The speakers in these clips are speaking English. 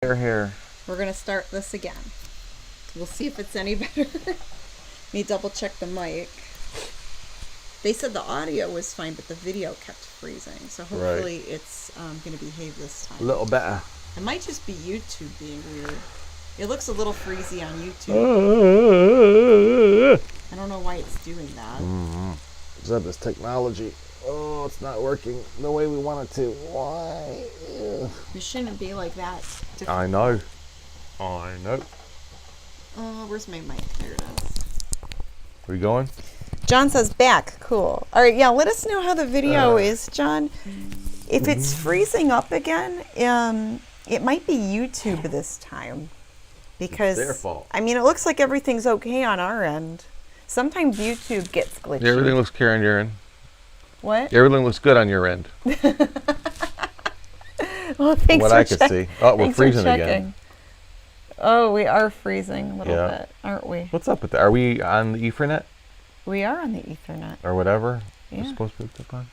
Here. We're going to start this again. We'll see if it's any better. Let me double check the mic. They said the audio was fine, but the video kept freezing. So hopefully it's going to behave this time. A little better. It might just be YouTube being weird. It looks a little freezy on YouTube. I don't know why it's doing that. Is that this technology? Oh, it's not working the way we want it to. Why? It shouldn't be like that. I know. Where's my mic? There it is. Are we going? John says back. Cool. All right, yeah, let us know how the video is, John. If it's freezing up again, it might be YouTube this time. Because, it's their fault. I mean, it looks like everything's okay on our end. Sometimes YouTube gets glitchy. Yeah, everything looks clear on your end. What? Everything looks good on your end. Well, thanks what for I could see. Oh, we're freezing again. Oh, we are freezing a little bit, aren't we? What's up with that? Are we on the Ethernet? We are on the Ethernet. Or whatever? Yeah. We're supposed to be hooked up on?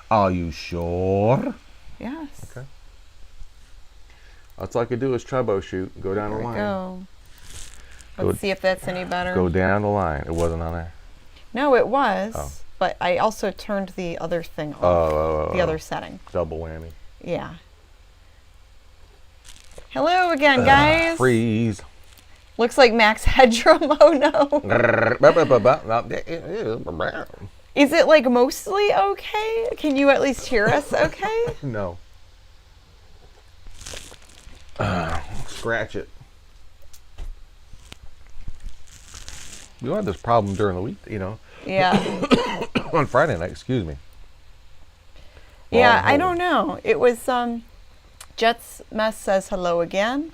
Are you sure? Yes. Okay. That's all I could do is troubleshoot. Go down the line. Go. Let's see if that's any better. Go down the line. It wasn't on there. No, it was. Oh. But I also turned the other thing off. The other setting. Double whammy. Yeah. Hello again, guys. Freeze. Looks like Max Headroom. Oh no. Is it like mostly okay? Can you at least hear us okay? No. Scratch it. We don't have this problem during the week, you know. Yeah. On Friday night, excuse me. Yeah, I don't know. It was, Jets Mess says hello again.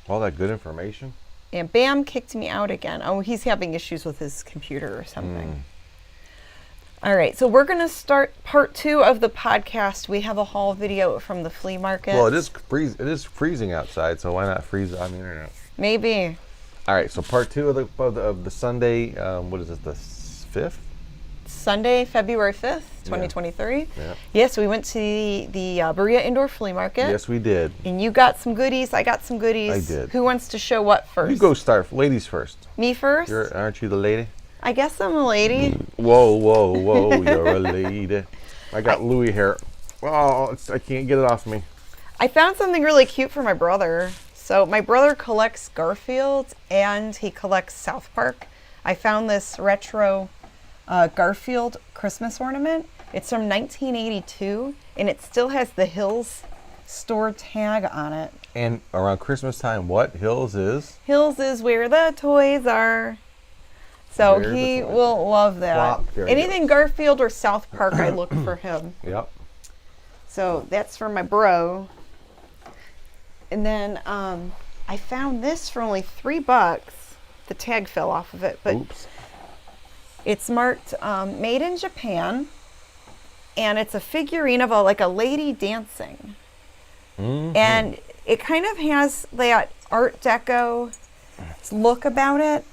All that good information. And Bam kicked me out again. Oh, he's having issues with his computer or something. All right, so we're going to start part 2 of the podcast. We have a haul video from the flea market. Well, it is freezing outside, so why not freeze on the internet? Maybe. All right, so part 2 of the Sunday, what is it, the 5th? Sunday, February 5th, 2023. Yeah. Yes, we went to the Berea Indoor Flea Market. Yes, we did. And you got some goodies. I got some goodies. I did. Who wants to show what first? You go start. Ladies first. Me first? Aren't you the lady? I guess I'm a lady. Whoa, whoa, whoa, you're a lady. I got Louis hair. Oh, I can't get it off me. I found something really cute for my brother. So my brother collects Garfield and he collects South Park. I found this retro Garfield Christmas ornament. It's from 1982 and it still has the Hills store tag on it. And around Christmas time, what? Hills is? Hills is where the toys are. So he will love that. Anything Garfield or South Park, I look for him. Yep. So that's for my bro. And then I found this for only $3. The tag fell off of it, but oops. It's marked made in Japan, and it's a figurine of a lady dancing. Mm-hmm. And it kind of has that Art Deco look about it.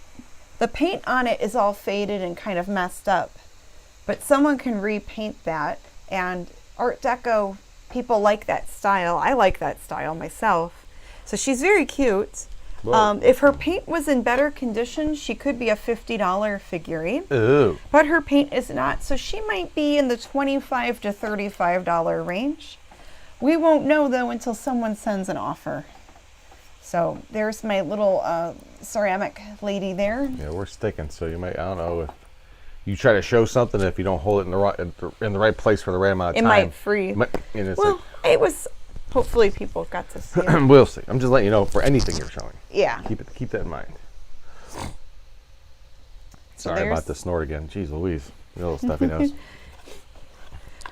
The paint on it is all faded and kind of messed up, but someone can repaint that, and Art Deco people like that style. I like that style myself. So she's very cute. If her paint was in better condition, she could be a $50 figurine. Ooh. But her paint is not, so she might be in the $25 to $35 range. We won't know, though, until someone sends an offer. So there's my little ceramic lady there. Yeah, we're sticking, so you might, I don't know, if you try to show something, if you don't hold it in the right place for the right amount of time. It might freeze. Well, it was... Hopefully people got to see it. We'll see. I'm just letting you know for anything you're showing. Yeah. Keep that in mind. Sorry about the snort again. Jeez Louise. You little stuffy nose.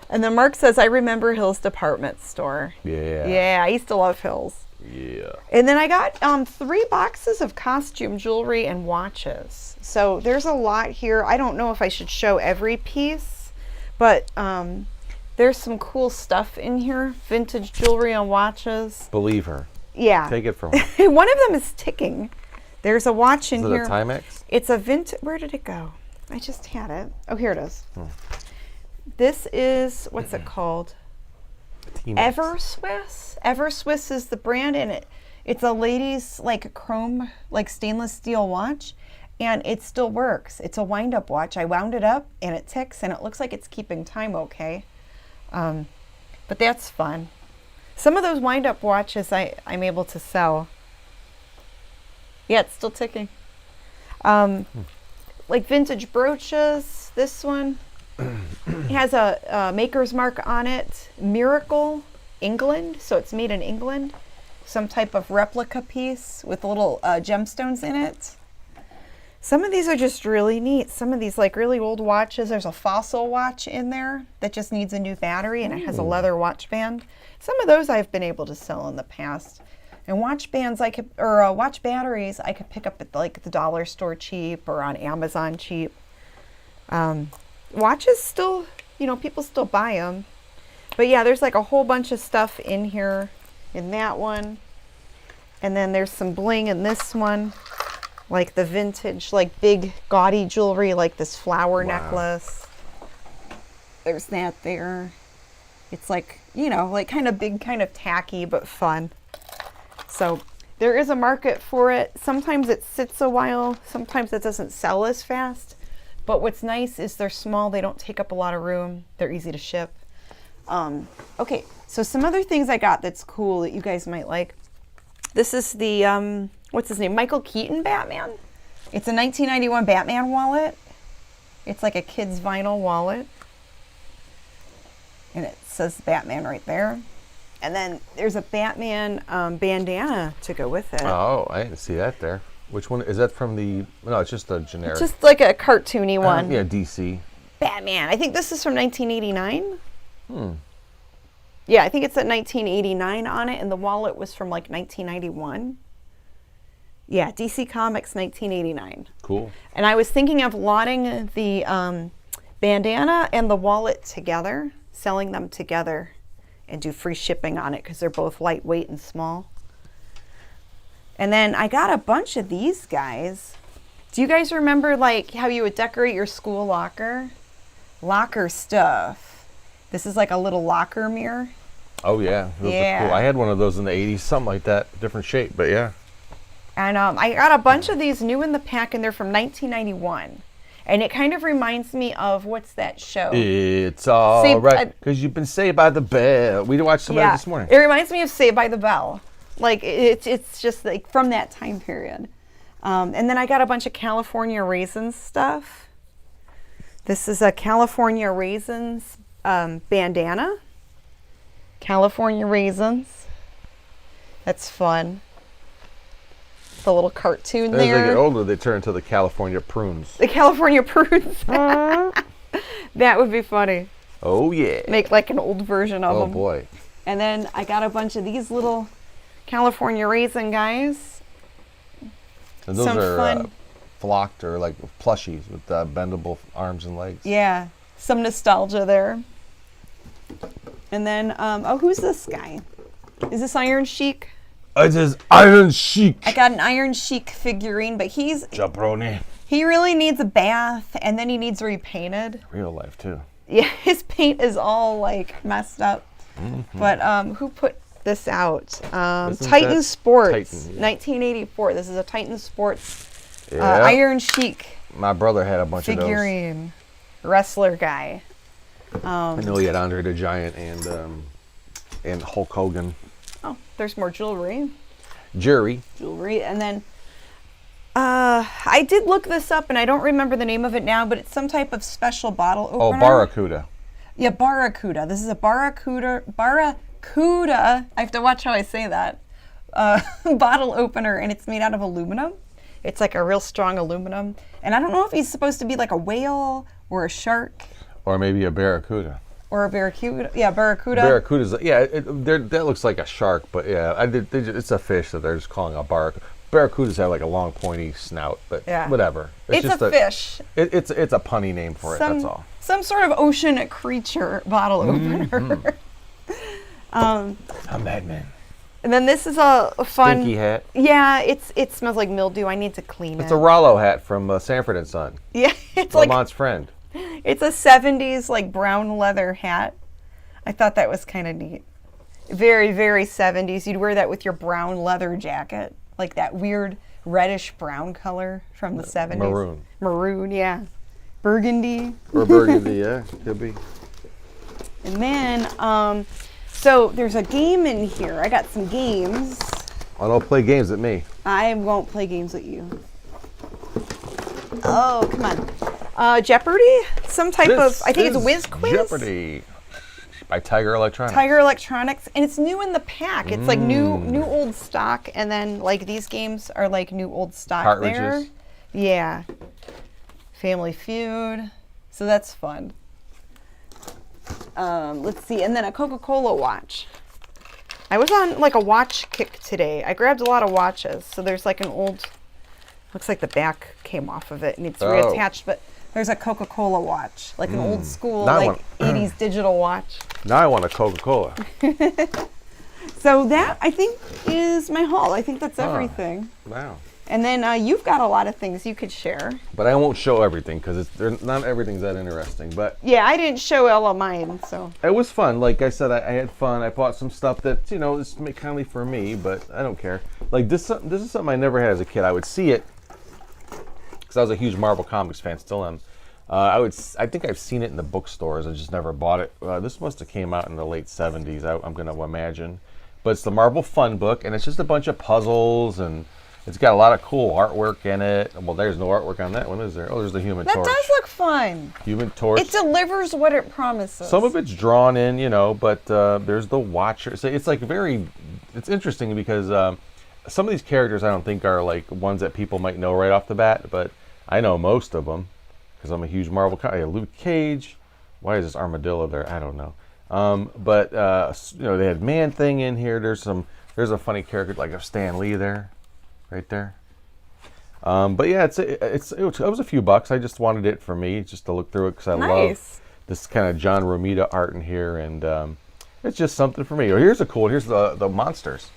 And then Mark says, I remember Hill's department store. Yeah. Yeah, I used to love Hill's. Yeah. And then I got 3 boxes of costume jewelry and watches. So there's a lot here. I don't know if I should show every piece, but there's some cool stuff in here. Vintage jewelry and watches. Believe her. Yeah. Take it from her. One of them is ticking. There's a watch in here. Is it a Timex? It's a vintage. Where did it go? I just had it. Oh, here it is. This is, what's it called? Everswiss. Everswiss is the brand, and it's a lady's like chrome, like stainless steel watch, and it still works. It's a wind-up watch. I wound it up, and it ticks, and it looks like it's keeping time okay. But that's fun. Some of those wind-up watches I'm able to sell. Yeah, it's still ticking. Like vintage brooches. This one has a maker's mark on it. Miracle, England. So it's made in England. Some type of replica piece with little gemstones in it. Some of these are just really neat. Some of these like really old watches. There's a fossil watch in there that just needs a new battery, and it has a leather watch band. Some of those I've been able to sell in the past. And watch bands watch batteries I could pick up at like the dollar store cheap or on Amazon cheap. Watches still, people still buy them. But yeah, there's like a whole bunch of stuff in here, in that one. And then there's some bling in this one. Like the vintage, like big gaudy jewelry, like this flower necklace. There's that there. It's like, like kind of big, kind of tacky, but fun. So there is a market for it. Sometimes it sits a while. Sometimes it doesn't sell as fast. But what's nice is they're small. They don't take up a lot of room. They're easy to ship. Okay, so some other things I got that's cool that you guys might like. This is the, what's his name? Michael Keaton Batman. It's a 1991 Batman wallet. It's like a kid's vinyl wallet. And it says Batman right there. And then there's a Batman bandana to go with it. Oh, I didn't see that there. Which one? Is that from the... No, it's just a generic... It's just like a cartoony one. Yeah, DC. Batman. I think this is from 1989. Yeah, I think it's at 1989 on it, and the wallet was from like 1991. Yeah, DC Comics 1989. Cool. And I was thinking of lotting the bandana and the wallet together, selling them together, and do free shipping on it because they're both lightweight and small. And then I got a bunch of these guys. Do you guys remember like how you would decorate your school locker? Locker stuff. This is like a little locker mirror. Oh yeah, those are cool. I had one of those in the 80s, something like that, different shape, but yeah. And I got a bunch of these new in the pack, and they're from 1991. And it kind of reminds me of, what's that show? It's all right, because you've been saved by the bell. We watched some of it this morning. It reminds me of Saved by the Bell. Like, it's just like from that time period. And then I got a bunch of California Raisins stuff. This is a California Raisins bandana. California Raisins. That's fun. The little cartoon there. As they get older, they turn into the California prunes. The California prunes. That would be funny. Oh, yeah. Make like an old version of them. Oh, boy. And then I got a bunch of these little California raisin guys. And those are flocked or like plushies with bendable arms and legs. Yeah. Some nostalgia there. And then, who's this guy? Is this Iron Sheik? It is Iron Sheik. I got an Iron Sheik figurine, but Jabroni. He really needs a bath, and then he needs repainted. Real life, too. Yeah, his paint is all, like, messed up. Mm-hmm. But who put this out? Titan Sports, Titan, 1984. This is a Titan Sports Iron Sheik. My brother had a bunch of those. Figurine. Wrestler guy. I know he had Andre the Giant and Hulk Hogan. Oh, there's more jewelry. Jewelry. And then I did look this up, and I don't remember the name of it now, but it's some type of special bottle opener. Oh, Barracuda. Yeah, Barracuda. This is a Barracuda. I have to watch how I say that. Bottle opener, and it's made out of aluminum. It's like a real strong aluminum. And I don't know if he's supposed to be like a whale or a shark. Or maybe a barracuda. Or a barracuda. Yeah, barracuda. Barracuda's, that looks like a shark, but yeah, it's a fish that they're just calling a barracuda. Barracudas have like a long pointy snout, but whatever. It's just a fish. It's a punny name for it, that's all. Some sort of ocean creature bottle opener. A madman. And then this is a fun... Stinky hat. Yeah, it smells like mildew. I need to clean it. It's a Rollo hat from Sanford and Son. Yeah, it's Lamont's friend. It's a 70s like brown leather hat. I thought that was kind of neat. Very, very 70s. You'd wear that with your brown leather jacket, like that weird reddish brown color from the 70s. Maroon. Maroon, yeah. Burgundy. Or burgundy, yeah, could be. And then, so there's a game in here. I got some games. I don't play games at me. I won't play games with you. Oh, come on. Jeopardy? Some type of, I think it's a whiz quiz. Jeopardy. By Tiger Electronics. Tiger Electronics, and it's new in the pack. It's like new old stock, and then like these games are like new old stock Cartridges. there. Yeah. Family Feud. So that's fun. Let's see, and then a Coca-Cola watch. I was on like a watch kick today. I grabbed a lot of watches. So there's like an old, looks like the back came off of it and it's reattached, but there's a Coca-Cola watch, like an old school, Now like 80s digital watch. Now I want a Coca-Cola. So that, I think, is my haul. I think that's everything. Wow. And then you've got a lot of things you could share. But I won't show everything because not everything's that interesting. But yeah, I didn't show all of mine, so. it was fun. Like I said, I had fun. I bought some stuff that, you know, is kindly for me, but I don't care. Like this is something I never had as a kid. I would see it because I was a huge Marvel Comics fan, still am. I think I've seen it in the bookstores. I just never bought it. This must have came out in the late 70s, I'm going to imagine. But it's the Marvel Fun Book, and it's just a bunch of puzzles, and it's got a lot of cool artwork in it. Well, there's no artwork on that one, is there? Oh, there's the Human Torch. That does look fun. Human Torch. It delivers what it promises. Some of it's drawn in, you know, but there's the Watcher. So it's like it's interesting because some of these characters I don't think are like ones that people might know right off the bat, but I know most of them because I'm a huge Marvel fan. Luke Cage. Why is this armadillo there? I don't know. But you know, they had Man-Thing in here. There's a funny character like a Stan Lee there, right there. But yeah, it was a few bucks. I just wanted it for me, just to look through it because I love this kind of John Romita art in here, and it's just something for me. Oh, here's the monsters,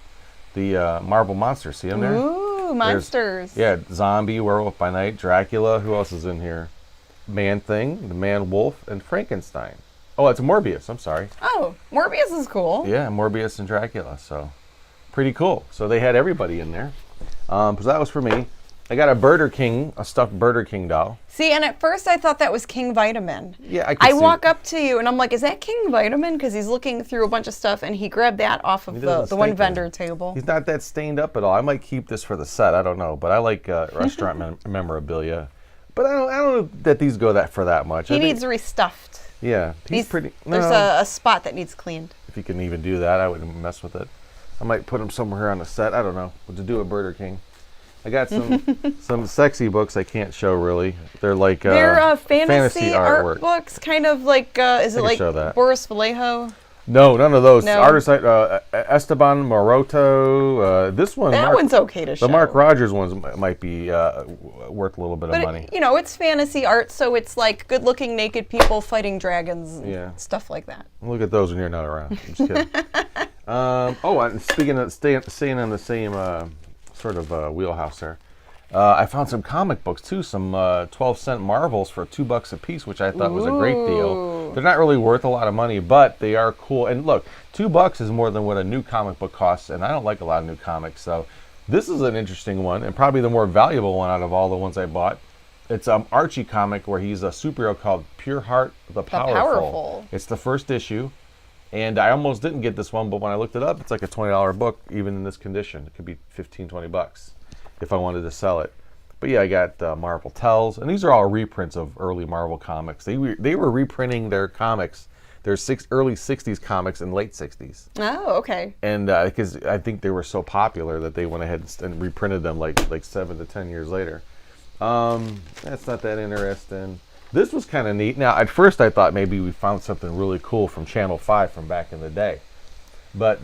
the Marvel monsters. See them there? Ooh, monsters. Yeah, Zombie, Werewolf by Night, Dracula. Who else is in here? Man-Thing, the Man-Wolf, and Frankenstein. Oh, it's Morbius. I'm sorry. Oh, Morbius is cool. Yeah, Morbius and Dracula. So pretty cool. So they had everybody in there. So that was for me. I got a stuffed Burger King doll. See, and at first I thought that was King Vitamin. Yeah, I walk up to you and I'm like, is that King Vitamin? Because he's looking through a bunch of stuff and he grabbed that off of the one vendor table. He's not that stained up at all. I might keep this for the set. I don't know, but I like restaurant memorabilia. But I don't know that these go for that much. He needs restuffed. Yeah, he's pretty. There's a spot that needs cleaned. If you can even do that, I wouldn't mess with it. I might put him somewhere on the set. I don't know what to do at Burger King. I got some sexy books I can't show really. They're like they're fantasy art books, kind of like is it like Boris Vallejo? No, none of those. No. Artist Esteban Moroto. This one. That one's okay to show. The Mark Rogers ones might be worth a little bit of money. You know, it's fantasy art, so it's like good-looking naked people fighting dragons and stuff like that. Look at those when you're not around. I'm just kidding. And speaking of staying in the same sort of wheelhouse there, I found some comic books too, some 12-cent Marvels for $2 a piece, which I thought was a great deal. They're not really worth a lot of money, but they are cool. And look, $2 is more than what a new comic book costs, and I don't like a lot of new comics, so this is an interesting one, and probably the more valuable one out of all the ones I bought. It's Archie comic where he's a superhero called Pure Heart the Powerful. It's the first issue, and I almost didn't get this one, but when I looked it up, it's like a $20 book, even in this condition. It could be $15-20 if I wanted to sell it. But yeah, I got Marvel Tells, and these are all reprints of early Marvel comics. They were reprinting their comics, their early 60s comics in late 60s. Oh, okay. And because I think they were so popular that they went ahead and reprinted them like 7 to 10 years later. That's not that interesting. This was kind of neat. Now, at first I thought maybe we found something really cool from Channel 5 from back in the day. But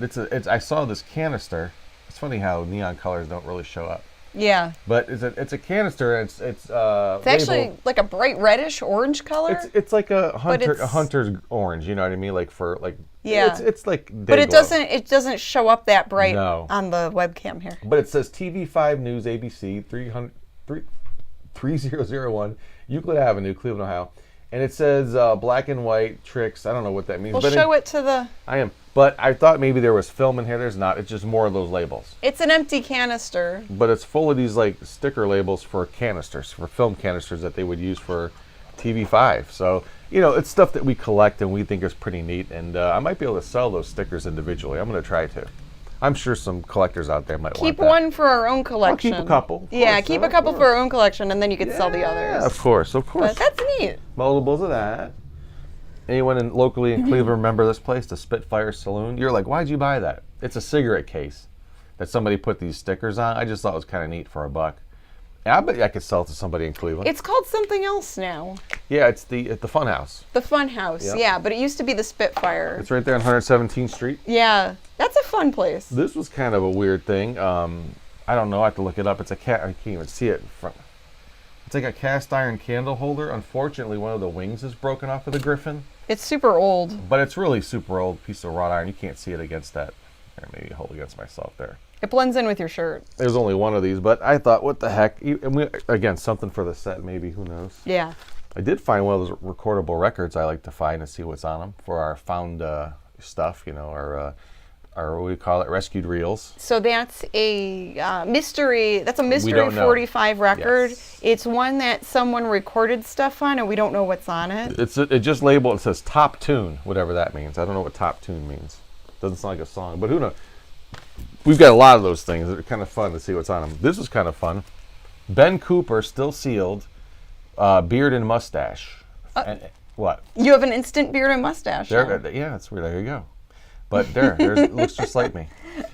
I saw this canister. It's funny how neon colors don't really show up. Yeah. But it's a canister, and it's actually like a bright reddish orange color. It's like a hunter's orange, you know what I mean? Like for like it's like but it doesn't show up that bright on the webcam here. But it says TV5 News ABC 3001 Euclid Avenue, Cleveland, Ohio. And it says black and white tricks. I don't know what that means. Well, show it to the... I am. But I thought maybe there was film in here. There's not. It's just more of those labels. It's an empty canister. But it's full of these like sticker labels for canisters, for film canisters that they would use for TV5. So, you know, it's stuff that we collect and we think is pretty neat. And I might be able to sell those stickers individually. I'm going to try to. I'm sure some collectors out there might want that. Keep one for our own collection. I'll keep a couple. Yeah, keep a couple for our own collection, and then you could sell the others. Of course. But that's neat. Multiples of that. Anyone locally in Cleveland remember this place, the Spitfire Saloon? You're like, why'd you buy that? It's a cigarette case that somebody put these stickers on. I just thought it was kind of neat for $1. And I bet I could sell it to somebody in Cleveland. It's called something else now. Yeah, it's the Fun House. The Fun House, Yep. Yeah, but it used to be the Spitfire. It's right there on 117th Street. Yeah, that's a fun place. This was kind of a weird thing. I don't know. I have to look it up. It's a cat. I can't even see it in front. It's like a cast iron candle holder. Unfortunately, one of the wings is broken off of the Griffin. It's super old. But it's really super old piece of wrought iron. You can't see it against that. Or maybe hold against myself there. It blends in with your shirt. There's only one of these, but I thought, what the heck? And again, something for the set, maybe. Who knows? Yeah. I did find one of those recordable records I like to find and see what's on them for our found stuff, you know, our what do we call it, rescued reels. So that's a mystery. That's a mystery don't know. 45 record. Yes. It's one that someone recorded stuff on, and we don't know what's on it. It just labeled. It says top tune, whatever that means. I don't know what top tune means. Doesn't sound like a song, but who knows? We've got a lot of those things. They're kind of fun to see what's on them. This was kind of fun. Ben Cooper, still sealed, beard and mustache. What? You have an instant beard and mustache. There, yeah, that's weird. There you go. But it looks just like me.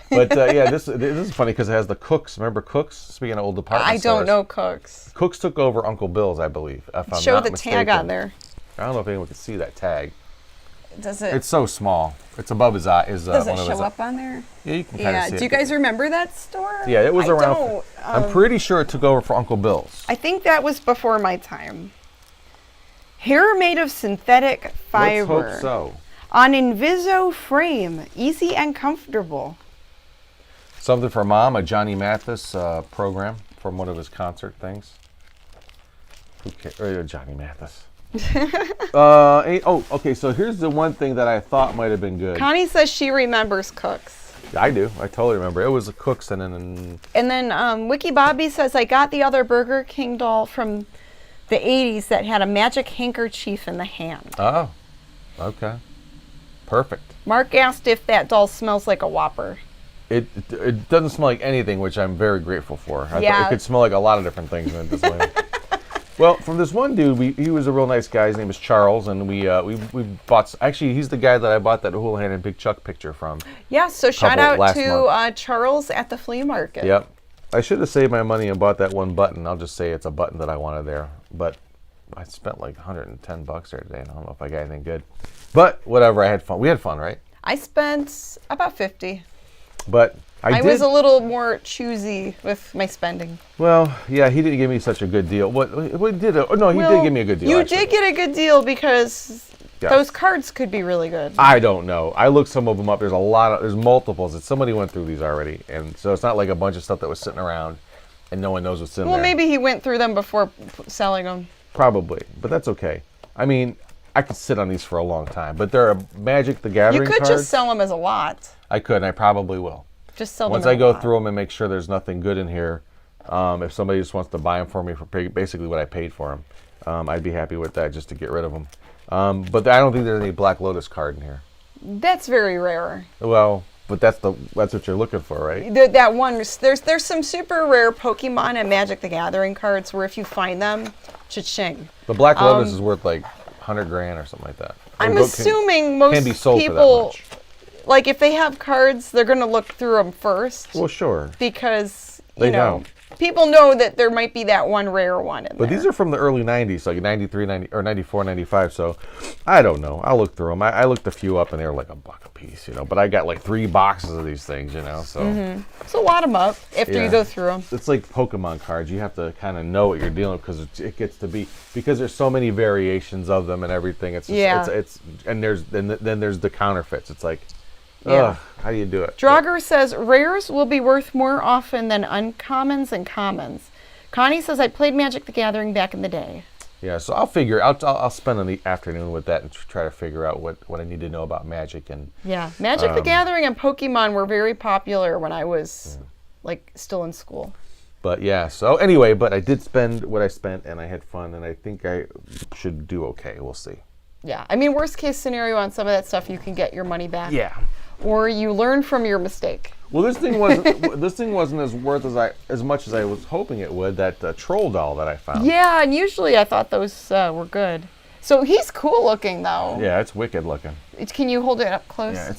But yeah, this is funny because it has the Cooks. Remember Cooks? Speaking of old department stores. I don't know Cooks. Cooks took over Uncle Bill's, I believe. If I'm Show not the mistaken. tag on there. I don't know if anyone can see that tag. Does it? It's so small. It's above his eye. Does it show up on there? Yeah, you can kind of see it. Do you guys remember that store? Yeah, it was I around. don't. I'm pretty sure it took over for Uncle Bill's. I think that was before my time. Hair made of synthetic fiber. Let's hope so. On Inviso frame, easy and comfortable. Something for Mom, a Johnny Mathis program from one of his concert things. Who cares? Johnny Mathis. Okay, so here's the one thing that I thought might have been good. Connie says she remembers Cooks. I do. I totally remember. It was a Cooks and then... Wiki Bobby says, I got the other Burger King doll from the 80s that had a magic handkerchief in the hand. Oh, okay. Perfect. Mark asked if that doll smells like a Whopper. It doesn't smell like anything, which I'm very grateful for. I Yeah. thought it could smell like a lot of different things. And it doesn't like Well, from this one dude, he was a real nice guy. His name is Charles, and we bought. Actually, he's the guy that I bought that Houlihan and Big Chuck picture from. Yeah, so shout out last to Charles at the flea market. Yep. I should have saved my money and bought that one button. I'll just say it's a button that I wanted there. But I spent like $110 there today, and I don't know if I got anything good. But whatever, I had fun. We had fun, right? I spent about $50. But I was a little more choosy with my spending. Well, yeah, he didn't give me such a good deal. What did? No, he did give me a good deal. You actually. did get a good deal because those cards could be really good. I don't know. I looked some of them up. There's multiples. Somebody went through these already, and so it's not like a bunch of stuff that was sitting around, and no one knows what's in there. Well, maybe he went through them before selling them. Probably, but that's okay. I mean, I could sit on these for a long time, but they're Magic the Gathering You could cards. just sell them as a lot. I could, and I probably will. Just sell Once them I go as a lot. through them and make sure there's nothing good in here, if somebody just wants to buy them for me for basically what I paid for them, I'd be happy with that just to get rid of them. But I don't think there's any Black Lotus card in here. That's very rare. Well, but that's what you're looking for, right? That one, there's some super rare Pokemon and Magic the Gathering cards where if you find them, cha-ching. The Black Lotus is worth like $100,000 or something like that. I'm assuming most can be sold people, for that much. Like if they have cards, they're going to look through them first. Well, sure. Because, They know. people know that there might be that one rare one in But there. these are from the early 90s, like 93, 90, or 94, 95, so I don't know. I'll look through them. I looked a few up, and they were like $1 a piece, but I got like 3 boxes of these things, so. So wad them up after you go through them. It's like Pokemon cards. You have to kind of know what you're dealing with because it gets to be, because there's so many variations of them and everything. It's just, and then there's the counterfeits. It's like, ugh, how do you do it? Draugr says, rares will be worth more often than uncommons and commons. Connie says, I played Magic the Gathering back in the day. Yeah, so I'll spend the afternoon with that and try to figure out what I need to know about Magic and. Yeah, Magic the Gathering and Pokemon were very popular when I was like still in school. But yeah, so anyway, but I did spend what I spent and I had fun and I think I should do okay. We'll see. Yeah, I mean, worst case scenario on some of that stuff, you can get your money back. Yeah. Or you learn from your mistake. Well, this thing wasn't as worth as much as I was hoping it would. That troll doll that I found. Yeah, and usually I thought those were good. So he's cool looking though. Yeah, it's wicked looking. Can you hold it up close? Yeah,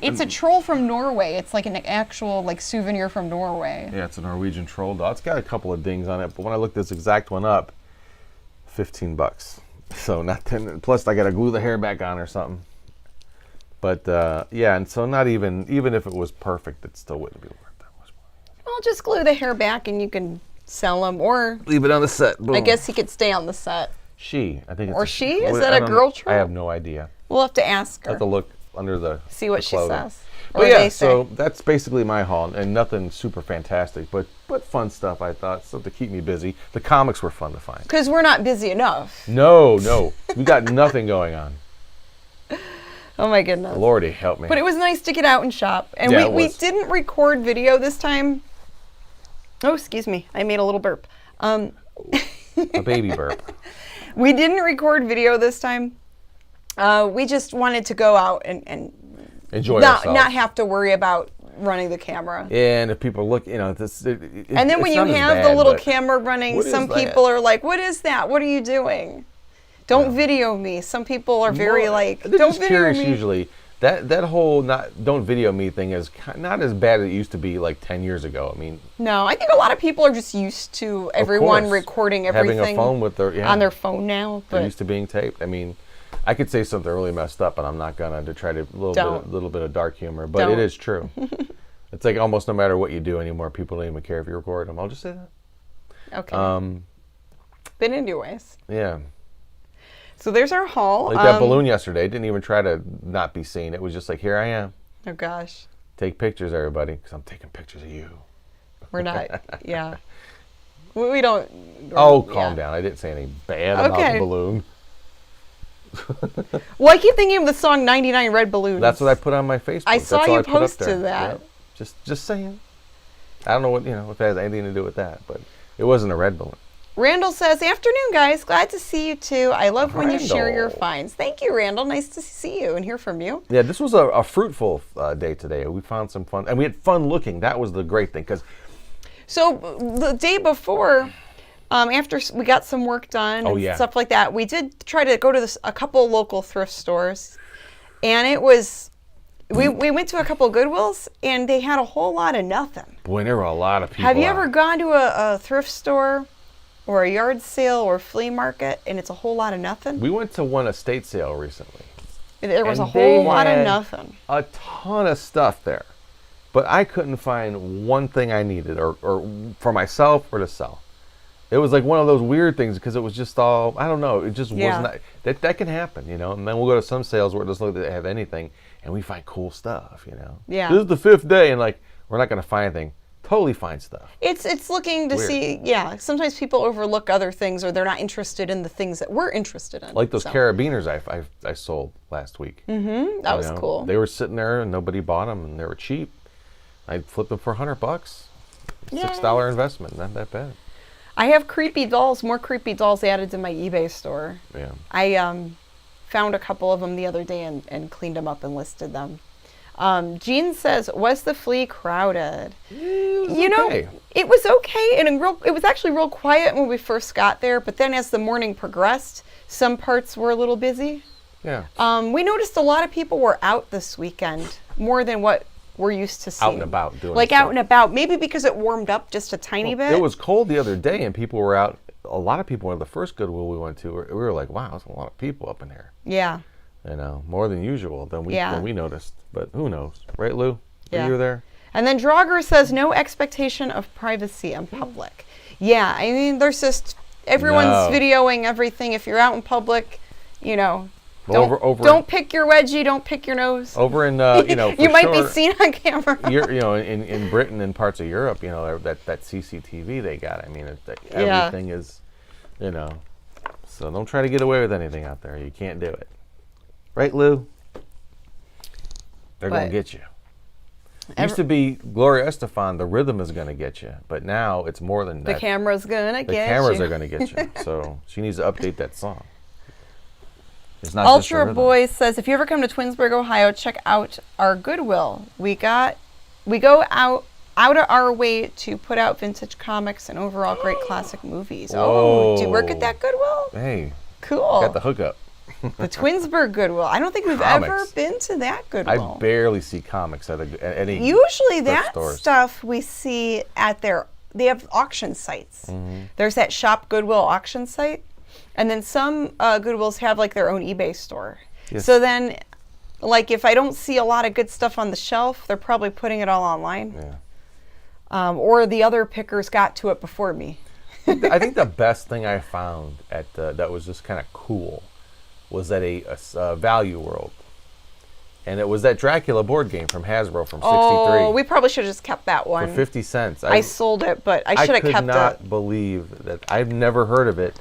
it's a troll from Norway. It's like an actual like souvenir from Norway. Yeah, it's a Norwegian troll doll. It's got a couple of dings on it, but when I looked this exact one up, $15. So not 10. Plus, I got to glue the hair back on or something. But yeah, and so not even if it was perfect, it still wouldn't be worth that much money. Well, just glue the hair back and you can sell them, or leave it on the set. Boom. I guess he could stay on the set. I think it's or she? Is that a girl troll? I have no idea. We'll have to ask her. I have to look under the see what she says. But yeah, so that's basically my haul, and nothing super fantastic, but fun stuff. I thought stuff to keep me busy. The comics were fun to find. Because we're not busy enough. No, we got nothing going on. Oh my goodness. Lordy, help me. But it was nice to get out and shop, and we didn't record video this time. Oh, excuse me, I made a little burp. A baby burp. We didn't record video this time. We just wanted to go out and enjoy ourselves. Not have to worry about running the camera. Yeah, and if people look, this. And then when you have the little camera running, some people are like, "What is that? What are you doing? Don't video me." Some people are very like, "Don't video me." Usually, that whole don't video me thing is not as bad as it used to be like 10 years ago. I mean, no, I think a lot of people are just used to everyone recording everything having a phone with on their phone now. They're used to being taped. I mean, I could say something really messed up, and I'm not gonna to try to little bit of dark humor, but it is true. It's like almost no matter what you do anymore, people don't even care if you record them. I'll just say that. Okay. But anyways. Yeah. So there's our haul. Like that balloon yesterday. Didn't even try to not be seen. It was just like, here I am. Oh, gosh. Take pictures, everybody, because I'm taking pictures of you. We're not, yeah. We don't. Oh, calm down. I didn't say anything bad about the balloon. Well, I keep thinking of the song 99 Red Balloons. That's what I put on my Facebook. I saw you post to that. Yep. Just saying. I don't know what, if it has anything to do with that, but it wasn't a red balloon. Randall says, "Afternoon, guys. Glad to see you too. I love when you share your finds." Thank you, Randall. Nice to see you and hear from you. Yeah, this was a fruitful day today. We found some fun, and we had fun looking. That was the great thing, because. So the day before, after we got some work done and stuff like that, we did try to go to a couple local thrift stores, and it was. We went to a couple of Goodwills, and they had a whole lot of nothing. Boy, there were a lot of people. Have you ever gone to a thrift store? Or a yard sale or flea market, and it's a whole lot of nothing? We went to one estate sale recently. There was a whole lot of nothing. A ton of stuff there. But I couldn't find one thing I needed or for myself or to sell. It was like one of those weird things because it was just all, I don't know, it just wasn't, that can happen, and then we'll go to some sales where it doesn't look like they have anything, and we find cool stuff, Yeah. This is the 5th day, and we're not going to find anything. Totally fine stuff. It's looking to see, sometimes people overlook other things or they're not interested in the things that we're interested in. Like those carabiners I sold last week. Mm-hmm. That was cool. They were sitting there and nobody bought them and they were cheap. I flipped them for $100. $6 investment, not that bad. I have more creepy dolls added to my eBay store. Yeah. I found a couple of them the other day and cleaned them up and listed them. Jean says, "Was the flea crowded?" It was okay, and it was actually real quiet when we first got there. But then, as the morning progressed, some parts were a little busy. Yeah. We noticed a lot of people were out this weekend, more than what we're used to seeing. Out and about doing stuff. out and about, maybe because it warmed up just a tiny bit. It was cold the other day, and people were out. A lot of people at the first Goodwill we went to, we were like, "Wow, there's a lot of people up in here." Yeah. More than usual than we noticed. But who knows, right, Lou? Yeah. You were there. And then Draugr says, "No expectation of privacy in public." Yeah, I mean, there's just everyone's videoing everything. If you're out in public, don't pick your wedgie, don't pick your nose. Over in you might be seen on camera. in Britain and parts of Europe, that CCTV they got. I mean, everything is, So don't try to get away with anything out there. You can't do it. Right, Lou? They're going to get you. Used to be Gloria Estefan, the rhythm is going to get you. But now it's more than that. The camera's going to get you. The cameras are going to get you. So she needs to update that song. It's not just the Ultra rhythm. Boy says, if you ever come to Twinsburg, Ohio, check out our Goodwill. We go out of our way to put out vintage comics and overall great classic movies. Whoa. Oh, do you work at that Goodwill? Hey, Cool. got the hookup. The Twinsburg Goodwill. I don't think we've ever been to that Goodwill. I barely see comics at any. Usually thrift that stores. stuff we see at they have auction sites. There's that Shop Goodwill auction site. And then some Goodwills have like their own eBay store. Yes. So then, like if I don't see a lot of good stuff on the shelf, they're probably putting it all online. Yeah. Or the other pickers got to it before me. I think the best thing I found at that was just kind of cool was at a Value World. And it was that Dracula board game from Hasbro from '63. Oh, we probably should have just kept that one. For 50 cents. I sold it, but I should have kept it. I could not believe that. I've never heard of it.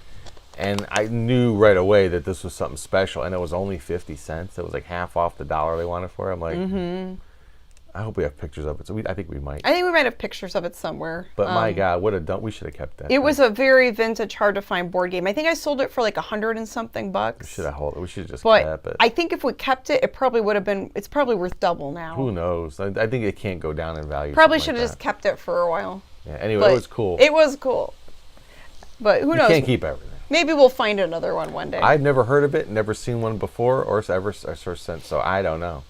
And I knew right away that this was something special. And it was only 50 cents. It was like half off the dollar they wanted for it. I'm like, I hope we have pictures of it. So I think we might. I think we might have pictures of it somewhere. But my God, what a dump. We should have kept that. It was a very vintage, hard to find board game. I think I sold it for like $100 and something bucks. We should have just But kept it. I think if we kept it, it probably would have been, it's probably worth double now. Who knows? I think it can't go down in value. Probably something should have like just kept it for a while. that. Yeah, anyway, But it was cool. It was cool. But who knows? You can't keep everything. Maybe we'll find another one day. I've never heard of it, never seen one before or ever since, so I don't know.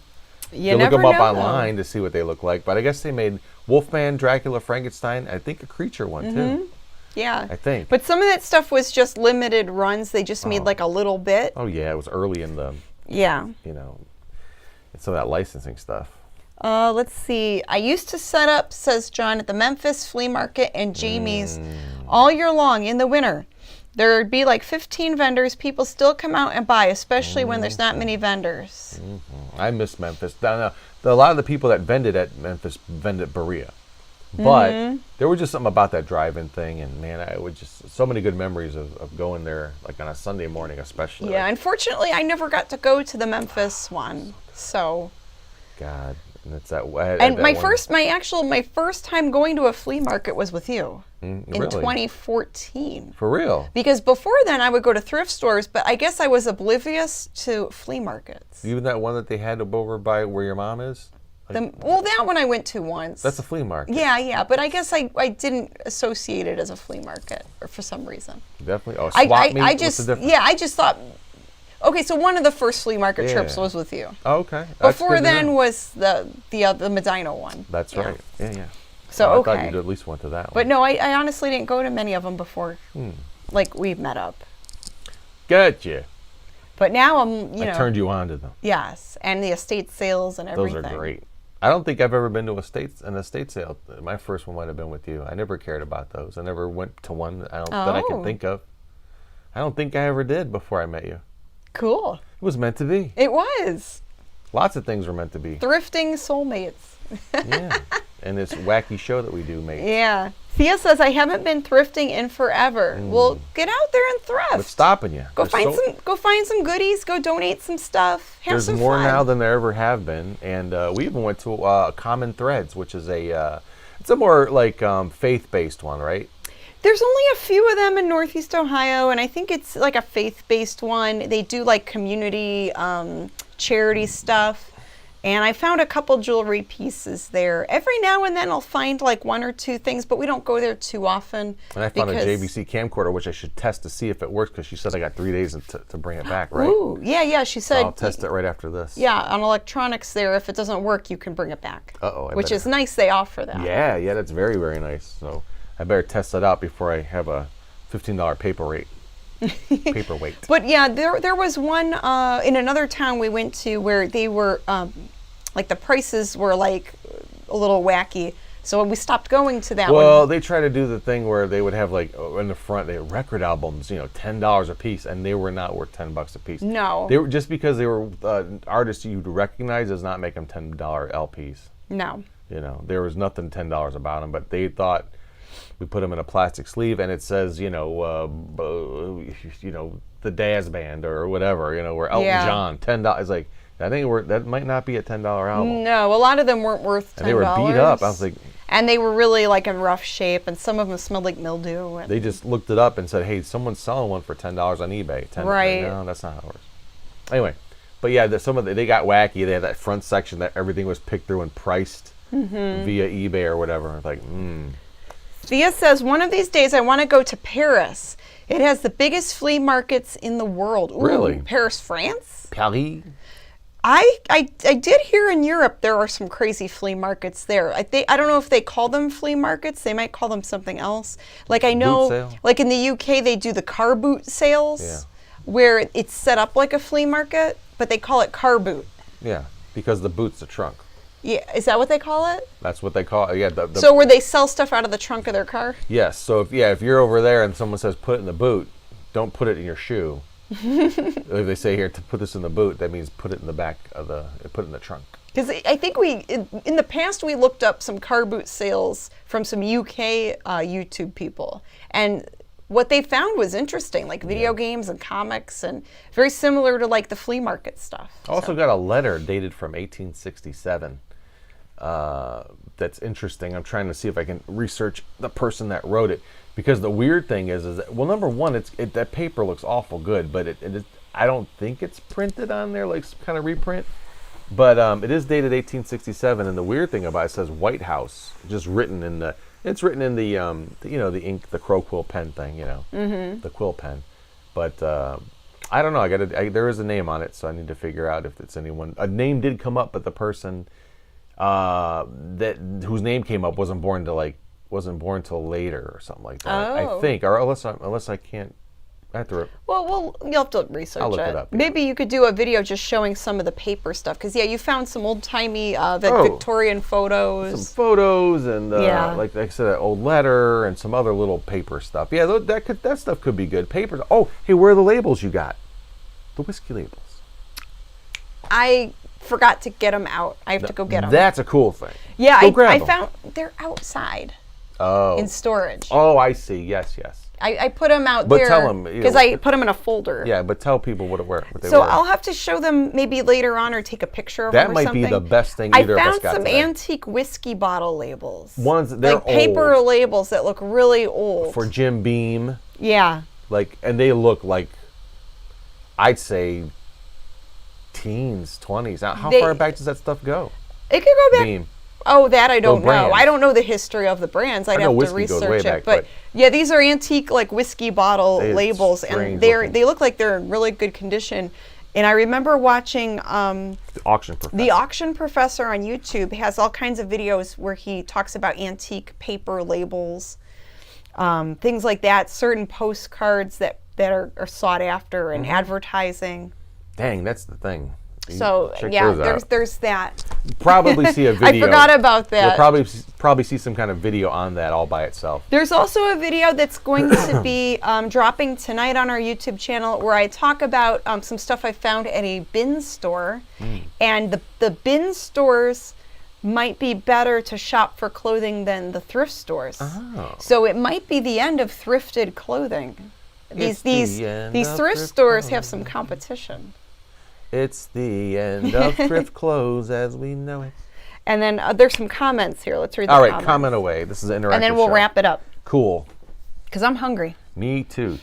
You look never them up know, online to see what they look like, but I guess they made Wolfman, Dracula, Frankenstein, I think a creature one too. Yeah. I think. But some of that stuff was just limited runs. They just made like a little bit. Oh yeah, it was early in the, Yeah. some of that licensing stuff. Let's see. I used to set up, says John, at the Memphis Flea Market and Jamie's all year long in the winter. There'd be like 15 vendors. People still come out and buy, especially when there's not many vendors. I miss Memphis. A lot of the people that vended at Memphis vended Berea. But there was just something about that drive-in thing, and man, I would just so many good memories of going there, like on a Sunday morning, especially. Yeah, unfortunately, I never got to go to the Memphis one. So. God, and it's that. And my first time going to a flea market was with you in really? 2014. For real? Because before then, I would go to thrift stores, but I guess I was oblivious to flea markets. Even that one that they had over by where your mom is? Well, that one I went to once. That's a flea market. Yeah, but I guess I didn't associate it as a flea market or for some reason. Definitely. Oh, swap meet? What's the difference? I just thought, okay, so one of the first flea market trips was with you. Oh, okay. That's Before good to then know. was the Medina one. That's right. Yeah. So, I okay. thought you'd at least went to that one. But no, I honestly didn't go to many of them before. Like, we've met up. Gotcha. But now I'm, I turned you on to them. Yes, and the estate sales and everything. Those are great. I don't think I've ever been to an estate sale. My first one might have been with you. I never cared about those. I never went to one that I can think of. I don't think I ever did before I met you. Cool. It was meant to be. It was. Lots of things were meant to be. Thrifting soulmates. Yeah. And this wacky show that we do, mate. Yeah. Thea says, I haven't been thrifting in forever. Well, get out there and thrift. What's stopping you? Go find some goodies. Go donate some stuff. Have some fun. There's more now than there ever have been, and we even went to Common Threads, which is it's a more like faith-based one, right? There's only a few of them in Northeast Ohio, and I think it's like a faith-based one. They do like community charity stuff. And I found a couple jewelry pieces there. Every now and then I'll find like one or two things, but we don't go there too often. And I found a JVC camcorder, which I should test to see if it works, because she said I got 3 days to bring it back, right? Ooh, yeah, she said. So I'll test it right after this. Yeah, on electronics there, if it doesn't work, you can bring it back. Uh-oh. Which is nice, they offer that. Yeah, that's very, very nice. So I better test that out before I have a $15 paperweight. But yeah, there was one in another town we went to where they were like the prices were like a little wacky, so we stopped going to that one. Well, they try to do the thing where they would have like in the front, they had record albums, $10 a piece, and they were not worth $10 a piece. No, they were just because they were artists you'd recognize does not make them $10 LPs. No, there was nothing $10 about them, but they thought. We put them in a plastic sleeve, and it says, the Daz Band or whatever, you know, or Elton John, $10. Like, I think that might not be a $10 album. No, a lot of them weren't worth $10. And they were beat up. I was like, and they were really like in rough shape, and some of them smelled like mildew. And they just looked it up and said, "Hey, someone's selling one for $10 on eBay." Right? No, that's not how it works. Anyway, but yeah, they got wacky. They had that front section that everything was picked through and priced via eBay or whatever. Like, Thea says, one of these days I want to go to Paris. It has the biggest flea markets in the world. Ooh, really? Paris, France? Paris. I did hear in Europe there are some crazy flea markets there. I don't know if they call them flea markets. They might call them something else. Like I know, like in the UK they do the car boot sales, where it's set up like a flea market, but they call it car boot. Yeah, because the boot's the trunk. Yeah, is that what they call it? That's what they call it. Yeah. So where they sell stuff out of the trunk of their car? Yes. So if you're over there and someone says put it in the boot, don't put it in your shoe. If they say here to put this in the boot, that means put it in the back of put it in the trunk. Because I think in the past we looked up some car boot sales from some UK YouTube people, and what they found was interesting, like video games and comics, and very similar to like the flea market stuff. I also got a letter dated from 1867. That's interesting. I'm trying to see if I can research the person that wrote it, because the weird thing is that, well, number one, that paper looks awful good, but I don't think it's printed on there like some kind of reprint, but it is dated 1867, and the weird thing about it says White House, just written in the the ink, the crow quill pen thing, the quill pen, but I don't know. There is a name on it, so I need to figure out if it's anyone. A name did come up, but the person whose name came up wasn't born till later or something like that. Oh. I think, or unless I can't. I have to. Well, you'll have to research I'll look it up. Yeah. Maybe you could do a video just showing some of the paper stuff, because you found some old timey Victorian photos. Some photos and like I said, an old letter and some other little paper stuff. Yeah, that stuff could be good. Papers. Oh, hey, where are the labels you got? The whiskey labels. I forgot to get them out. I have to go get them. That's a cool thing. Yeah, I found they're outside. Oh. In storage. Oh, I see. Yes. I put them out but there. Tell them, because I put them in a folder. Yeah, but tell people what they so were. I'll have to show them maybe later on, or take a picture of them or something. That might be the best thing either of us got I found some today. antique whiskey bottle labels. They're like paper labels that look really old. For Jim Beam. Yeah. And they look like, I'd say, teens, 20s. Now, how far back does that stuff go? It could go back. Beam. Oh, that I don't know. Brands. I don't know the history of the brands. I'd have to research it. But yeah, these are antique like whiskey bottle labels, and they look like they're in really good condition. And I remember watching the Auction Professor. The Auction Professor on YouTube has all kinds of videos where he talks about antique paper labels, things like that, certain postcards that are sought after, and advertising. Dang, that's the thing. So yeah, there's that. Probably see a video. I forgot about that. You'll probably see some kind of video on that all by itself. There's also a video that's going to be dropping tonight on our YouTube channel, where I talk about some stuff I found at a bin store, and the bin stores might be better to shop for clothing than the thrift stores. Oh. So it might be the end of thrifted clothing. These thrift stores have some competition. It's the end of thrift clothes as we know it. And then there's some comments here. Let's read the comments. comments. Comment away. This is an interactive And then we'll wrap it up. Cool. Because I'm hungry. Me too.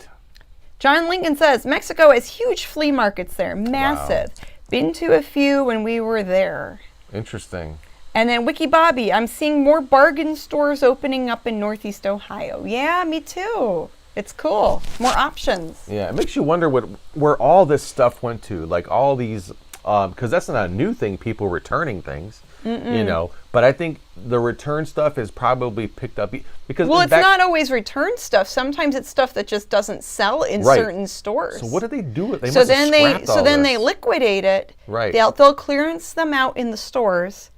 John Lincoln says, Mexico has huge flea markets there. Massive. Wow. Been to a few when we were there. Interesting. And then Wiki Bobby, I'm seeing more bargain stores opening up in Northeast Ohio. Yeah, me too. It's cool. More options. Yeah, it makes you wonder where all this stuff went to. Like all these, because that's not a new thing, people returning things, But I think the return stuff is probably picked up. Because it's not always return stuff. Sometimes it's stuff that just doesn't sell in certain stores. So what do they do with it? So then they liquidate it. Right. They'll clearance them out in the stores.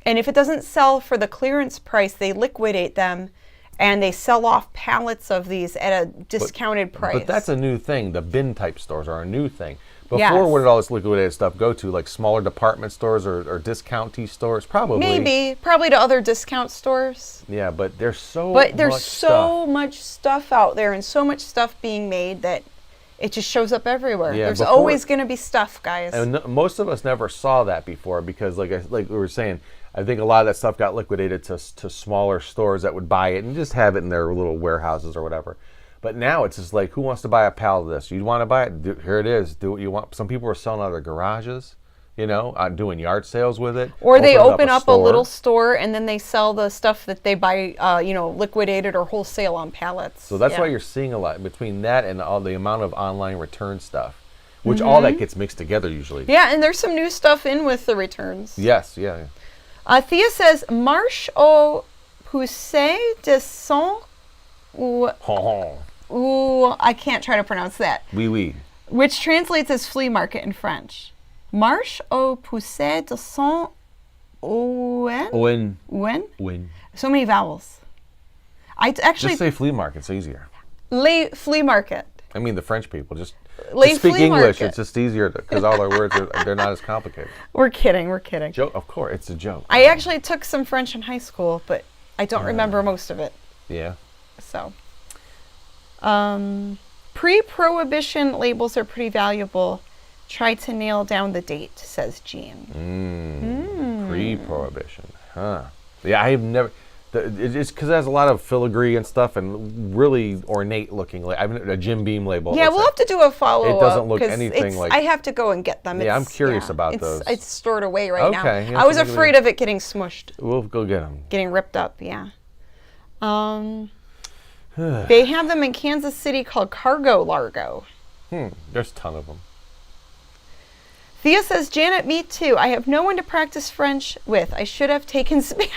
And if it doesn't sell for the clearance price, they liquidate them. And they sell off pallets of these at a discounted price. But that's a new thing. The bin type stores are a new thing. Before, where did all this liquidated stuff go to? Like smaller department stores or discount-y stores? Probably. Probably to other discount stores. Yeah, but there's so much stuff out there, and so much stuff being made that it just shows up everywhere. Yeah, There's before- always going to be stuff, guys. And most of us never saw that before because, like we were saying, I think a lot of that stuff got liquidated to smaller stores that would buy it and just have it in their little warehouses or whatever. But now it's just like, who wants to buy a pallet of this? You want to buy it? Here it is. Do what you want. Some people are selling out of their garages, you know, doing yard sales with it. Or they open up a store. little store and then they sell the stuff that they buy, you know, liquidated or wholesale on pallets. So that's Yeah. why you're seeing a lot between that and all the amount of online return stuff, which all that gets mixed together usually. Yeah, and there's some new stuff in with the returns. Yes, yeah. Thea says, Marche au poussé de son ou I can't try to pronounce that. Oui, oui. Which translates as flea market in French. Marche au poussé de son When. When? So many vowels. I actually Just say flea market. It's easier. Les flea market. I mean, the French people just Les speak flea English. market. It's just easier because all their words they're not as complicated. We're kidding. We're kidding. Joke, of course, it's a joke. I actually took some French in high school, but I don't remember most of it. Yeah. So, pre-prohibition labels are pretty valuable. Try to nail down the date, says Jean. Pre-prohibition, huh? Yeah, I have never. It's because it has a lot of filigree and stuff and really ornate looking. Like I've a Jim Beam label. Yeah, we'll have to do a follow-up. It doesn't look 'cause anything like- I have to go and get them. Yeah, I'm curious about those. It's stored away right now. Okay, yeah, I was so maybe afraid of it getting smushed, We'll go get them. getting ripped up. Yeah. They have them in Kansas City called Cargo Largo. There's a ton of them. Thea says, Janet, me too. I have no one to practice French with. I should have taken Spanish.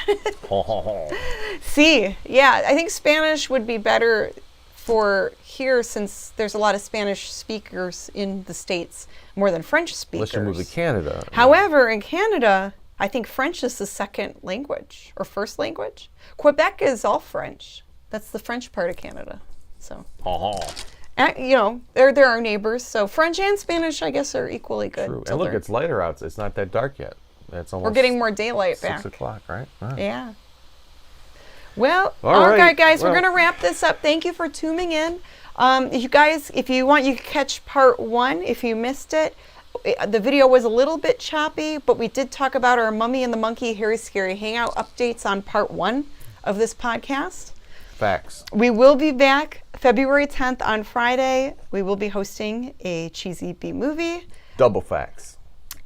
See, yeah, I think Spanish would be better for here since there's a lot of Spanish speakers in the States more than French speakers. Unless you move to Canada. However, in Canada, I think French is the second language or first language. Quebec is all French. That's the French part of Canada. So. You know, they're our neighbors, so French and Spanish, I guess, are equally good. True. to And look, learn. it's lighter out. It's not that dark yet. It's almost. We're getting more daylight 6 back. o'clock, right? Yeah. Well, All all right, right. guys, we're Well- going to wrap this up. Thank you for tuning in. You guys, if you want, you can catch part 1 if you missed it. The video was a little bit choppy, but we did talk about our Mummy and the Monkey Hairy Scary Hangout updates on part 1 of this podcast. Facts. We will be back February 10th on Friday. We will be hosting a cheesy B movie. Double facts.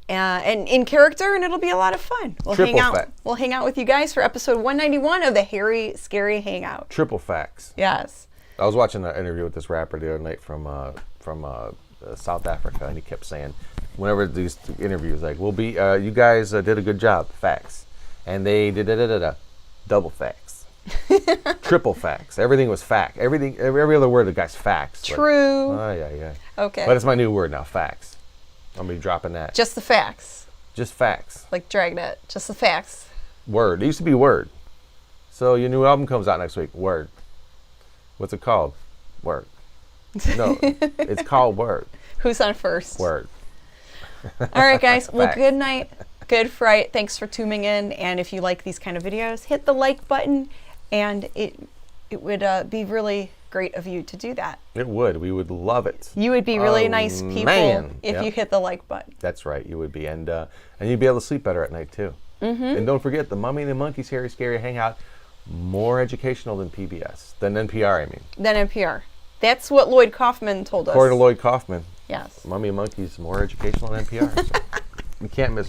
And in character, and it'll be a lot of fun. We'll Triple hang out. fact. We'll hang out with you guys for episode 191 of the Hairy Scary Hangout. Triple facts. Yes. I was watching an interview with this rapper the other night from South Africa, and he kept saying, whenever these interviews, like, "We'll be, you guys did a good job, facts," and they did double facts, triple facts. Everything was fact. Every other word, the guy's facts. True. Yeah. Okay. But it's my new word now, facts. I'm gonna be dropping that. Just the facts. Just facts. Like Dragnet. Just the facts. Word. It used to be word. So your new album comes out next week. Word. What's it called? Word. No, it's called Word. Who's on first? Word. All right, guys. Well, Facts. good night. Good fright. Thanks for tuning in. And if you like these kind of videos, hit the like button. And it would be really great of you to do that. It would. We would love it. You would be really nice people if Yep. you hit the like button. That's right. You would be, and you'd be able to sleep better at night too. And don't forget the Mummy and the Monkey's Hairy Scary Hangout. More educational than PBS, than NPR. I mean, Than NPR. That's what Lloyd Kaufman told us. according to Lloyd Kaufman, Yes. Mummy and Monkey's more educational than NPR. So you can't miss